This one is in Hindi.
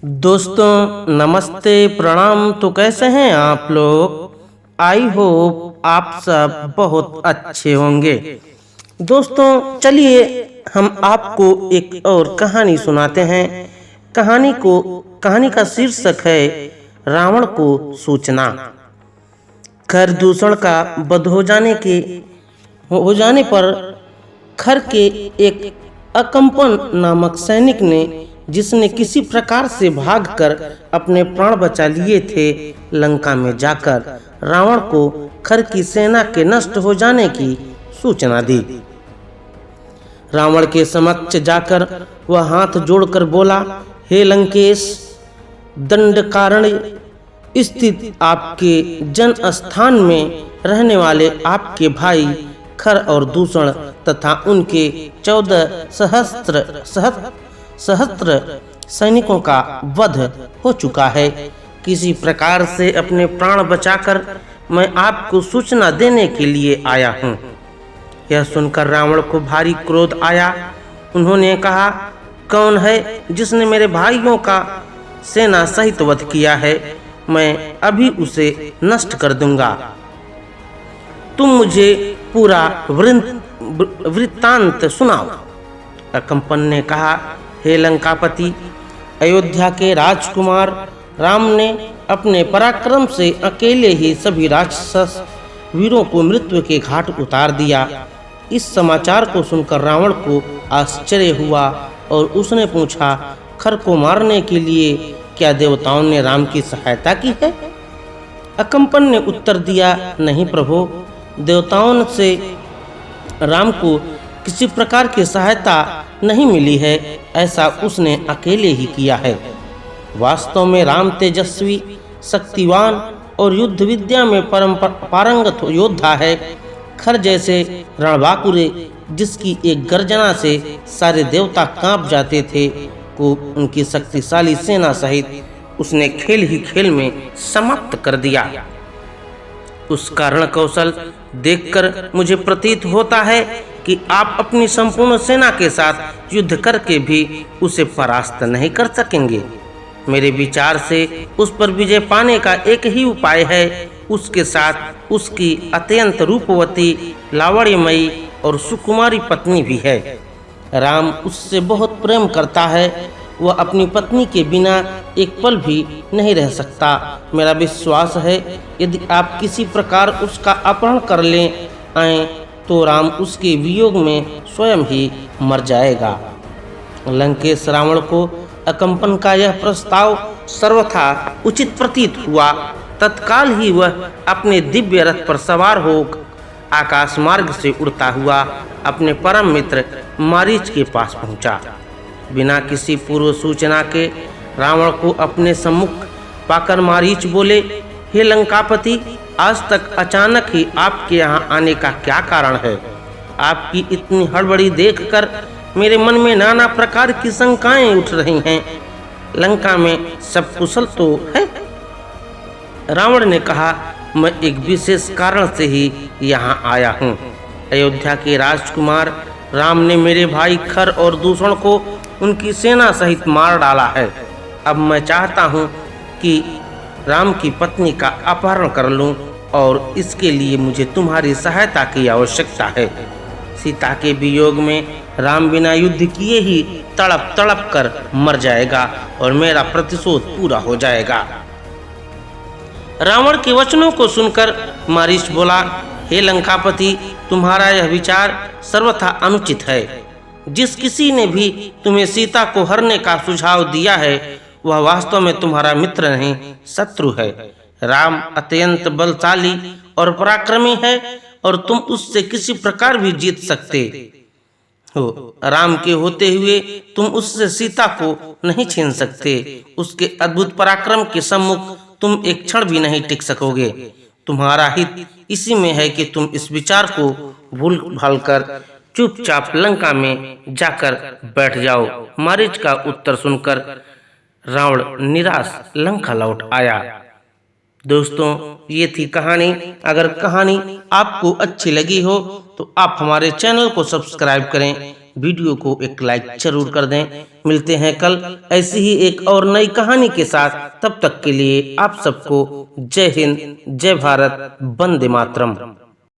दोस्तों नमस्ते प्रणाम। तो कैसे हैं आप लोग? आई होप आप सब बहुत अच्छे होंगे। दोस्तों चलिए हम आपको एक और कहानी सुनाते हैं। कहानी का शीर्षक है रावण को सूचना। खर दूषण का वध हो जाने पर खर के एक अकंपन नामक सैनिक ने, जिसने किसी प्रकार से भागकर अपने प्राण बचा लिए थे, लंका में जाकर रावण को खर की सेना के नष्ट हो जाने की सूचना दी। रावण के समक्ष जाकर वह हाथ जोड़कर बोला, हे लंकेश, दंडकारण्य स्थित आपके जन स्थान में रहने वाले आपके भाई खर और दूषण तथा उनके 14 सहस्त्र सैनिकों का वध हो चुका है। किसी प्रकार से अपने प्राण बचाकर मैं आपको सूचना देने के लिए आया हूँ। यह सुनकर रावण को भारी क्रोध आया। उन्होंने कहा, कौन है जिसने मेरे भाइयों का सेना सहित वध किया है? मैं अभी उसे नष्ट कर दूंगा। तुम मुझे पूरा वृत्तांत सुनाओ। अकंपन ने कहा, हे लंकापति, अयोध्या के राजकुमार राम ने अपने पराक्रम से अकेले ही सभी राक्षस वीरों को मृत्यु के घाट उतार दिया। इस समाचार को सुनकर रावण को आश्चर्य हुआ और उसने पूछा, खर को मारने के लिए क्या देवताओं ने राम की सहायता की है? अकंपन ने उत्तर दिया, नहीं प्रभु, देवताओं से राम को किसी प्रकार की सहायता नहीं मिली है। ऐसा उसने अकेले ही किया है। वास्तव में राम तेजस्वी, शक्तिवान और युद्ध विद्या में परम पारंगत योद्धा है। खर जैसे रणबांकुरे, जिसकी एक गर्जना से सारे देवता कांप जाते थे, को उनकी शक्तिशाली सेना सहित उसने खेल ही खेल में समाप्त कर दिया। उसका रण कौशल देखकर मुझे प्रतीत होता है कि आप अपनी संपूर्ण सेना के साथ युद्ध करके भी उसे परास्त नहीं कर सकेंगे। मेरे विचार से उस पर विजय पाने का एक ही उपाय है। उसके साथ उसकी अत्यंत रूपवती, लावण्यमयी और सुकुमारी पत्नी भी है। राम उससे बहुत प्रेम करता है। वह अपनी पत्नी के बिना एक पल भी नहीं रह सकता। मेरा विश्वास है यदि आप किसी प्रकार उसका अपहरण कर ले आए तो राम उसके वियोग में स्वयं ही मर जाएगा। लंकेश रावण को अकंपन का यह प्रस्ताव सर्वथा उचित प्रतीत हुआ। तत्काल ही वह अपने दिव्य रथ पर सवार हो आकाश मार्ग से उड़ता हुआ अपने परम मित्र मारीच के पास पहुंचा। बिना किसी पूर्व सूचना के रावण को अपने सम्मुख पाकर मारीच बोले, हे लंकापति, आज तक अचानक ही आपके यहाँ आने का क्या कारण है? आपकी इतनी हड़बड़ी देखकर मेरे मन में नाना प्रकार की शंकाएं उठ रही हैं। लंका में सब कुशल तो है? रावण ने कहा, मैं एक विशेष कारण से ही यहाँ आया हूँ। अयोध्या के राजकुमार राम ने मेरे भाई खर और दूषण को उनकी सेना सहित मार डाला है। अब मैं चाहता हूँ कि राम की पत्नी का अपहरण कर लूँ और इसके लिए मुझे तुम्हारी सहायता की आवश्यकता है। सीता के वियोग में राम बिना युद्ध किए ही तड़प तड़प कर मर जाएगा और मेरा प्रतिशोध पूरा हो जाएगा। रावण के वचनों को सुनकर मारीच बोला, हे लंकापति, तुम्हारा यह विचार सर्वथा अनुचित है। जिस किसी ने भी तुम्हें सीता को हरने का सुझाव दिया है वह वास्तव में तुम्हारा मित्र नहीं, शत्रु है। राम अत्यंत बलशाली और पराक्रमी है और तुम उससे किसी प्रकार भी जीत सकते हो। राम के होते हुए तुम उससे सीता को नहीं छीन सकते। उसके अद्भुत पराक्रम के सम्मुख तुम एक क्षण भी नहीं टिक सकोगे। तुम्हारा हित इसी में है कि तुम इस विचार को भूल भाल कर चुपचाप लंका में जाकर बैठ जाओ। मारीच का उत्तर सुनकर रावण निराश लंका लौट आया। दोस्तों ये थी कहानी। अगर कहानी आपको अच्छी लगी हो तो आप हमारे चैनल को सब्सक्राइब करें, वीडियो को एक लाइक जरूर कर दें। मिलते हैं कल ऐसी ही एक और नई कहानी के साथ। तब तक के लिए आप सबको जय हिंद, जय भारत, वंदे मातरम।